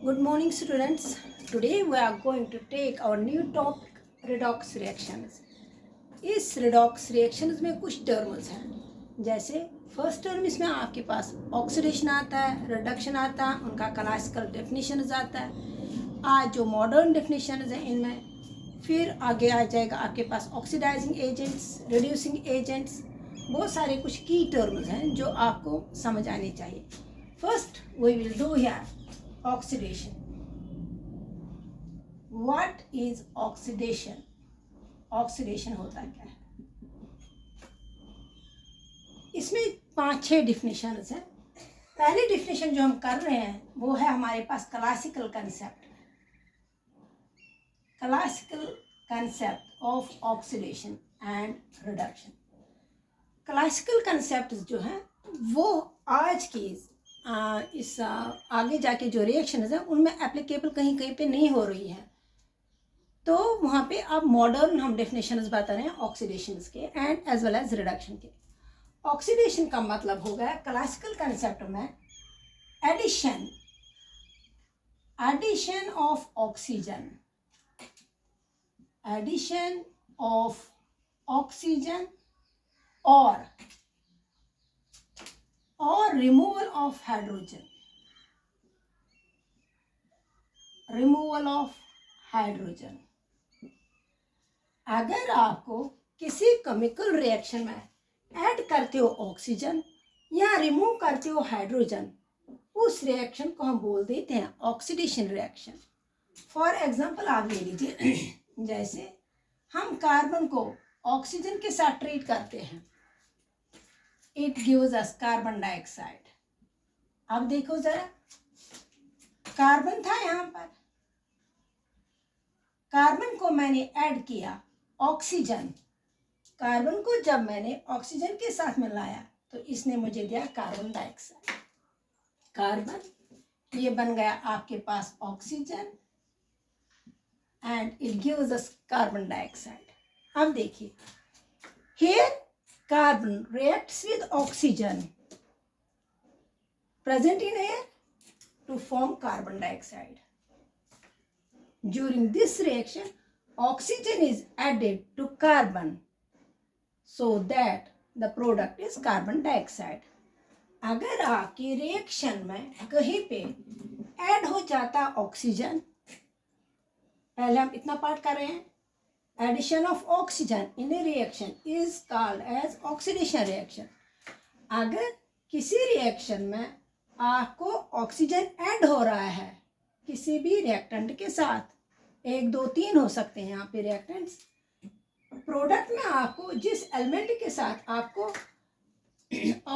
Good morning, students. Today we are going to take our new topic, redox reactions. इस redox reactions में कुछ terms हैं, जैसे first term इसमें आपके पास ऑक्सीडेशन आता है, रिडक्शन आता है, उनका क्लासिकल डेफिनेशन आता है। आज जो मॉडर्न डेफिनेशन है इनमें, फिर आगे आ जाएगा आपके पास ऑक्सीडाइजिंग एजेंट्स, रिड्यूसिंग एजेंट्स, बहुत सारे कुछ की टर्म्स हैं जो आपको समझ आने चाहिए। First we will do here oxidation. What is oxidation? Oxidation होता क्या है? इसमें 5-6 डिफिनेशंस हैं। पहली डिफिनेशन जो हम कर रहे हैं वो है हमारे पास classical concept, classical concept of oxidation and reduction. Classical concept जो है वो आज की इस आगे जाके जो रिएक्शन है उनमें एप्लीकेबल कहीं कहीं पे नहीं हो रही है, तो वहाँ पे अब मॉडर्न हम डेफिनेशंस बता रहे हैं ऑक्सीडेशन के and as well as reduction के। ऑक्सीडेशन का मतलब हो गया क्लासिकल कंसेप्ट में addition of oxygen, addition of oxygen और removal of hydrogen, removal of hydrogen. अगर आपको किसी केमिकल रिएक्शन में ऐड करते हो ऑक्सीजन या रिमूव करते हो हाइड्रोजन, उस रिएक्शन को हम बोल देते हैं ऑक्सीडेशन रिएक्शन। फॉर एग्जांपल आप ले लीजिए, जैसे हम कार्बन को ऑक्सीजन के साथ ट्रीट करते हैं, it gives us carbon dioxide. अब देखो जरा, कार्बन था यहाँ पर, कार्बन को मैंने ऐड किया ऑक्सीजन, कार्बन को जब मैंने ऑक्सीजन के साथ मिलाया तो इसने मुझे दिया कार्बन डाइऑक्साइड। कार्बन ये बन गया आपके पास oxygen and it gives us carbon dioxide. अब देखिए, here carbon reacts with oxygen present in air to form carbon dioxide. During this reaction, oxygen is added to carbon so that the product is carbon dioxide. अगर आपकी reaction में कहीं पे add हो जाता oxygen, पहले हम इतना पार्ट कर रहे हैं, addition of oxygen in a reaction is called as oxidation reaction. अगर किसी रिएक्शन में आपको ऑक्सीजन ऐड हो रहा है किसी भी रिएक्टेंट के साथ, 1 2 3 हो सकते हैं यहाँ पे रिएक्टेंट्स, प्रोडक्ट में आपको जिस एलिमेंट के साथ आपको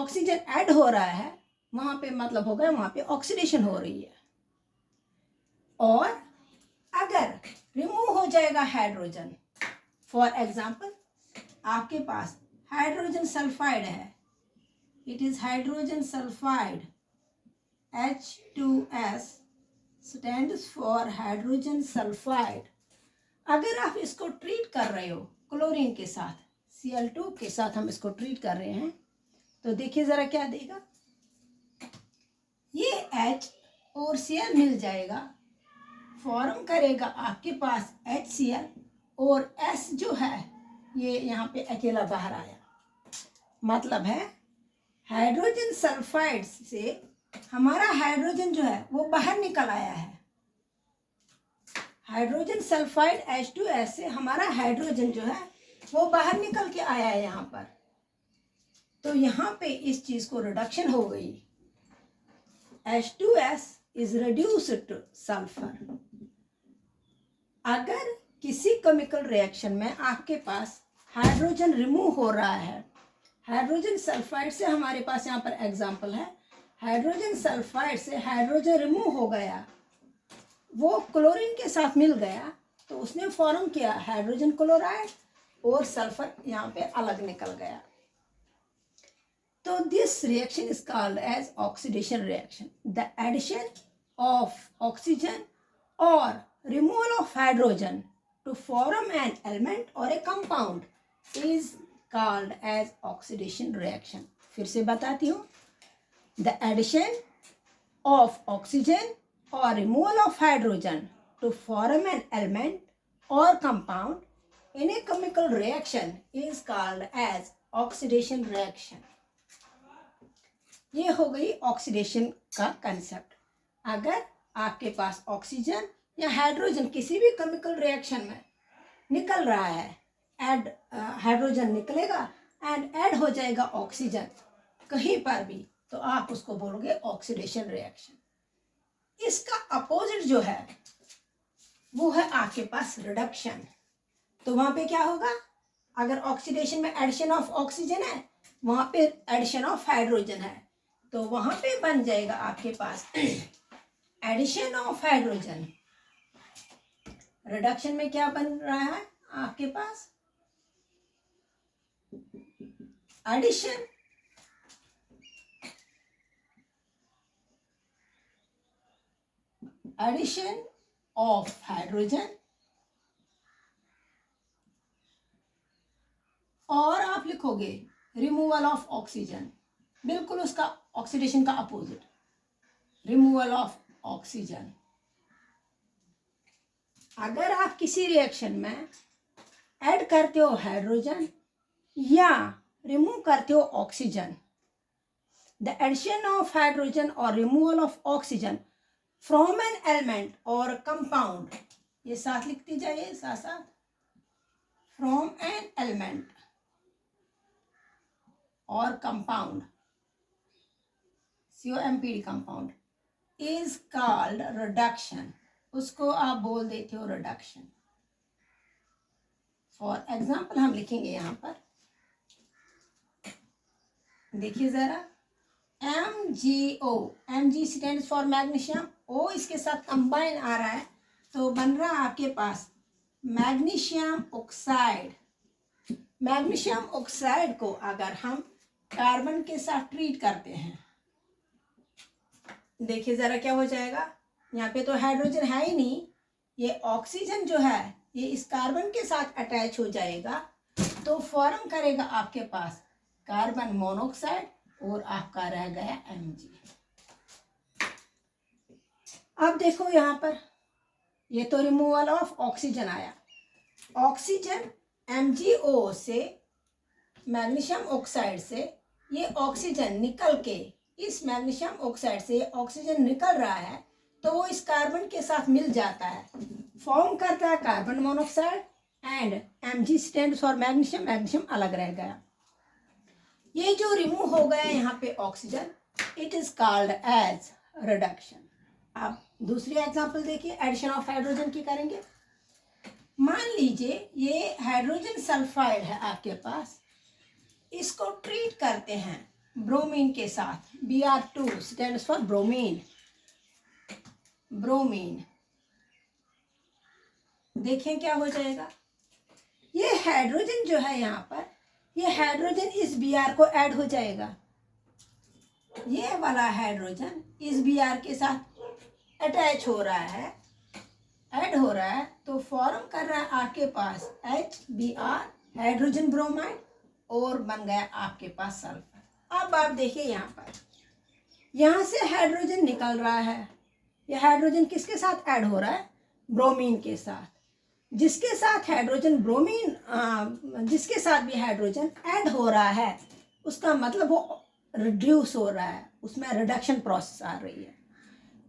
ऑक्सीजन ऐड हो रहा है वहाँ पे मतलब होगा वहाँ पे ऑक्सीडेशन हो रही है। और अगर रिमूव हो जाएगा हाइड्रोजन, फॉर एग्जाम्पल आपके पास हाइड्रोजन सल्फाइड है, it is hydrogen sulphide, H2S stands for hydrogen sulphide. अगर आप इसको ट्रीट कर रहे हो क्लोरीन के साथ, Cl2 के साथ हम इसको ट्रीट कर रहे हैं, तो देखिए जरा क्या देगा, ये H और Cl मिल जाएगा, फॉर्म करेगा आपके पास HCl और S जो है ये यहाँ पे अकेला बाहर आया। मतलब है हाइड्रोजन सल्फाइड से हमारा हाइड्रोजन जो है वो बाहर निकल आया है, हाइड्रोजन सल्फाइड H2S से हमारा हाइड्रोजन जो है वो बाहर निकल के आया है यहाँ पर। तो यहाँ पे इस चीज को रिडक्शन हो गई, H2S is reduced to sulphur. अगर किसी केमिकल रिएक्शन में आपके पास हाइड्रोजन रिमूव हो रहा है, हाइड्रोजन सल्फाइड से हमारे पास यहाँ पर एग्जांपल है, हाइड्रोजन सल्फाइड से हाइड्रोजन रिमूव हो गया, वो क्लोरीन के साथ मिल गया, तो उसने फॉर्म किया हाइड्रोजन क्लोराइड और सल्फर यहाँ पे अलग निकल गया। तो this reaction is called as oxidation reaction. The addition of oxygen और removal of hydrogen to form an element or a compound is called as oxidation reaction. फिर से बताती हूँ, the addition of oxygen or removal of hydrogen to form an element or compound in a chemical reaction is called as oxidation reaction. ये हो गई oxidation का concept. अगर आपके पास ऑक्सीजन या हाइड्रोजन किसी भी केमिकल रिएक्शन में निकल रहा है, ऐड हाइड्रोजन निकलेगा एंड ऐड हो जाएगा ऑक्सीजन कहीं पर भी, तो आप उसको बोलोगे ऑक्सीडेशन रिएक्शन। इसका अपोजिट जो है वो है आपके पास रिडक्शन। तो वहां पे क्या होगा, अगर ऑक्सीडेशन में एडिशन ऑफ ऑक्सीजन है, वहां पे एडिशन ऑफ हाइड्रोजन है, तो वहां पे बन जाएगा आपके पास एडिशन ऑफ हाइड्रोजन। रिडक्शन में क्या बन रहा है आपके पास, एडिशन ऑफ हाइड्रोजन, और आप लिखोगे रिमूवल ऑफ ऑक्सीजन, बिल्कुल उसका ऑक्सीडेशन का अपोजिट, रिमूवल ऑफ ऑक्सीजन। अगर आप किसी रिएक्शन में ऐड करते हो हाइड्रोजन या रिमूव करते हो oxygen, the addition of hydrogen और removal of oxygen from an element और कंपाउंड, ये साथ लिखती जाइए साथ साथ, फ्रॉम एन एलिमेंट और compound, COMPD compound, is called reduction. उसको आप बोल देते हो रिडक्शन। फॉर एग्जाम्पल हम लिखेंगे यहां पर, देखिए जरा, MgO, Mg stand for magnesium, O इसके साथ कंबाइन आ रहा है, तो बन रहा है आपके पास मैग्नीशियम ऑक्साइड। मैग्नीशियम ऑक्साइड को अगर हम कार्बन के साथ ट्रीट करते हैं, देखिए जरा क्या हो जाएगा, यहाँ पे तो हाइड्रोजन है ही नहीं, ये ऑक्सीजन जो है ये इस कार्बन के साथ अटैच हो जाएगा, तो फॉर्म करेगा आपके पास कार्बन मोनोऑक्साइड और आपका रह गया Mg। अब देखो यहाँ पर, ये तो रिमूवल ऑफ ऑक्सीजन आया, ऑक्सीजन MgO से, मैग्नीशियम ऑक्साइड से ये ऑक्सीजन निकल के, इस मैग्नीशियम ऑक्साइड से ऑक्सीजन निकल रहा है, तो वो इस कार्बन के साथ मिल जाता है, फॉर्म करता है carbon monoxide and Mg stand for magnesium, magnesium अलग रह गया। ये जो रिमूव हो गया यहाँ पे oxygen, it is called as reduction. आप दूसरी एग्जांपल देखिए, एडिशन ऑफ हाइड्रोजन की करेंगे। मान लीजिए ये हाइड्रोजन सल्फाइड है आपके पास, इसको ट्रीट करते हैं ब्रोमीन के साथ, Br2 stands for bromine, bromine. देखें क्या हो जाएगा, ये हाइड्रोजन जो है यहाँ पर, ये हाइड्रोजन इस Br को ऐड हो जाएगा, ये वाला हाइड्रोजन इस Br के साथ अटैच हो रहा है, ऐड हो रहा है, तो फॉर्म कर रहा है आपके पास HBr, हाइड्रोजन ब्रोमाइड, और बन गया आपके पास सल्फर। अब आप देखिए यहाँ पर, यहाँ से हाइड्रोजन निकल रहा है, ये हाइड्रोजन किसके साथ ऐड हो रहा है, ब्रोमीन के साथ, जिसके साथ हाइड्रोजन ब्रोमीन, जिसके साथ भी हाइड्रोजन ऐड हो रहा है, उसका मतलब वो रिड्यूस हो रहा है, उसमें रिडक्शन प्रोसेस आ रही है।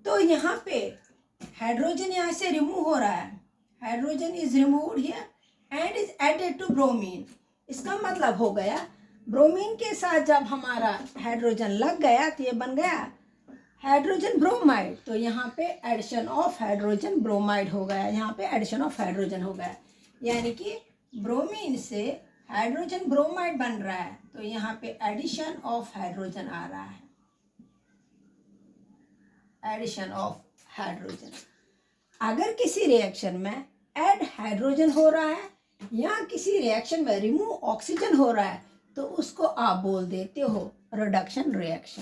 तो यहाँ पे हाइड्रोजन यहाँ से रिमूव हो रहा है, hydrogen is removed here and is added to bromine. इसका मतलब हो गया ब्रोमीन के साथ जब हमारा हाइड्रोजन लग गया तो ये बन गया हाइड्रोजन ब्रोमाइड, तो यहाँ पे एडिशन ऑफ हाइड्रोजन ब्रोमाइड हो गया, यहाँ पे एडिशन ऑफ हाइड्रोजन हो गया, यानी कि ब्रोमीन से हाइड्रोजन ब्रोमाइड बन रहा है, तो यहाँ पे एडिशन ऑफ हाइड्रोजन आ रहा है, एडिशन ऑफ हाइड्रोजन। अगर किसी रिएक्शन में ऐड हाइड्रोजन हो रहा है या किसी रिएक्शन में रिमूव ऑक्सीजन हो रहा है, तो उसको आप बोल देते हो रिडक्शन रिएक्शन।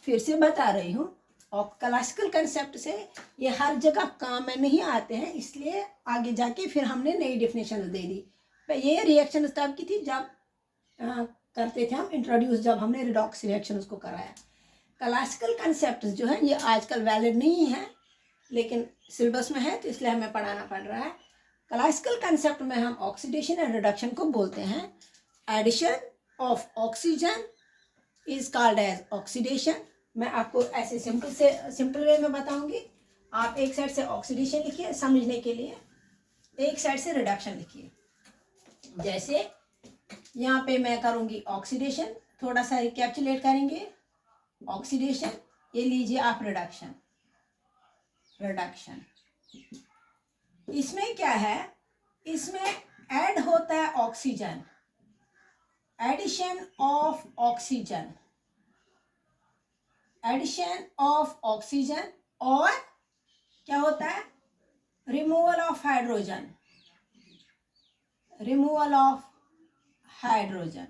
फिर से बता रही हूँ, और क्लासिकल कंसेप्ट से ये हर जगह काम में नहीं आते हैं, इसलिए आगे जाके फिर हमने नई डेफिनेशन दे दी। ये रिएक्शन तब की थी जब करते थे हम इंट्रोड्यूस, जब हमने रिडॉक्स रिएक्शन उसको कराया। क्लासिकल कंसेप्ट जो है ये आजकल वैलिड नहीं है, लेकिन सिलेबस में है तो इसलिए हमें पढ़ाना पड़ रहा है। क्लासिकल कंसेप्ट में हम ऑक्सीडेशन एंड रिडक्शन को बोलते हैं। Addition of oxygen is called as oxidation. मैं आपको ऐसे सिंपल वे में बताऊंगी। आप एक साइड से ऑक्सीडेशन लिखिए समझने के लिए, एक साइड से रिडक्शन लिखिए। जैसे यहाँ पे मैं करूंगी ऑक्सीडेशन, थोड़ा सा रिकैप्चुलेट करेंगे ऑक्सीडेशन, ये लीजिए आप रिडक्शन। इसमें क्या है, इसमें ऐड होता है oxygen, addition of oxygen, addition of oxygen, और क्या होता है, removal of hydrogen, removal of hydrogen.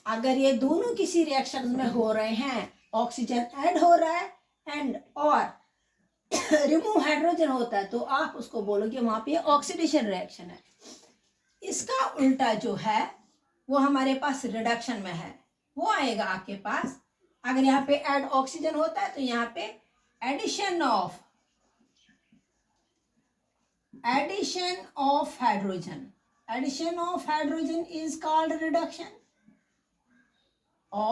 अगर ये दोनों किसी रिएक्शन में हो रहे हैं, ऑक्सीजन ऐड हो रहा है एंड और रिमूव हाइड्रोजन होता है, तो आप उसको बोलोगे वहां पे ऑक्सीडेशन रिएक्शन है। इसका उल्टा जो है वो हमारे पास रिडक्शन में है, वो आएगा आपके पास। अगर यहाँ पे ऐड ऑक्सीजन होता है तो यहाँ पे addition of hydrogen, addition of hydrogen is called reduction. और